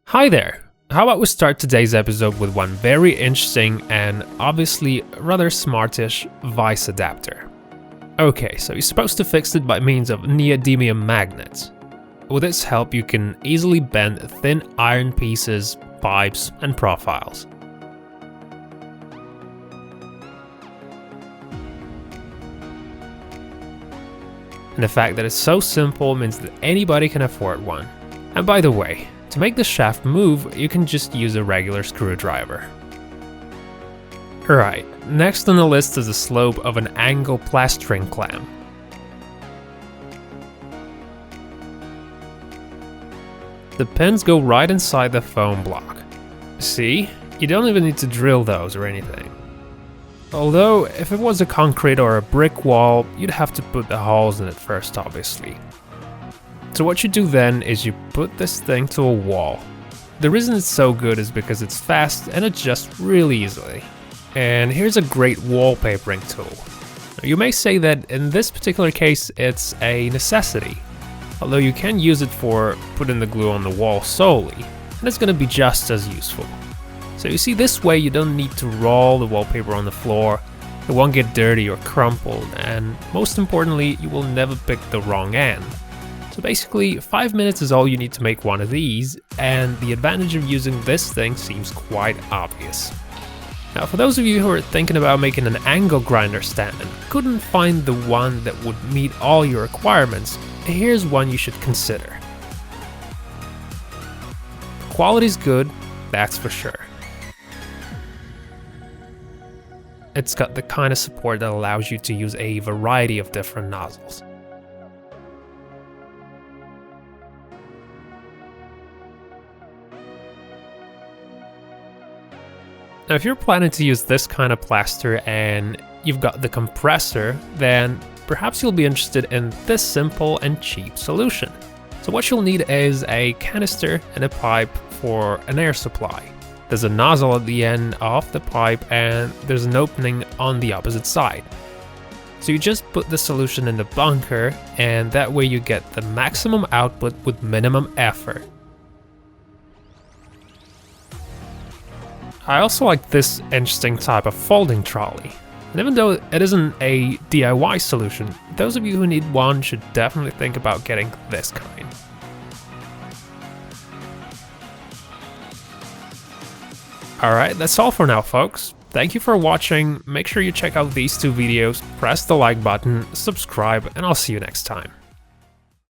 Hi there! How about we start today's episode with one very interesting and obviously rather smartish vice adapter. Okay, so you're supposed to fix it by means of neodymium magnets. With its help you can easily bend thin iron pieces, pipes and profiles. And the fact that it's so simple means that anybody can afford one. And by the way, to make the shaft move, you can just use a regular screwdriver. Alright, next on the list is the slope of an angle plastering clamp. The pins go right inside the foam block. See? You don't even need to drill those or anything. Although, if it was a concrete or a brick wall, you'd have to put the holes in it first, obviously. So what you do then is you put this thing to a wall. The reason it's so good is because it's fast and adjusts really easily. And here's a great wallpapering tool. You may say that in this particular case it's a necessity, although you can use it for putting the glue on the wall solely, and it's going to be just as useful. So you see, this way you don't need to roll the wallpaper on the floor, it won't get dirty or crumpled, and most importantly, you will never pick the wrong end. So basically, 5 minutes is all you need to make one of these, and the advantage of using this thing seems quite obvious. Now, for those of you who are thinking about making an angle grinder stand and couldn't find the one that would meet all your requirements, here's one you should consider. Quality's good, that's for sure. It's got the kind of support that allows you to use a variety of different nozzles. Now, if you're planning to use this kind of plaster and you've got the compressor, then perhaps you'll be interested in this simple and cheap solution. So what you'll need is a canister and a pipe for an air supply. There's a nozzle at the end of the pipe and there's an opening on the opposite side. So you just put the solution in the bunker and that way you get the maximum output with minimum effort. I also like this interesting type of folding trolley. And even though it isn't a DIY solution, those of you who need one should definitely think about getting this kind. Alright, that's all for now, folks. Thank you for watching, make sure you check out these two videos, press the like button, subscribe, and I'll see you next time.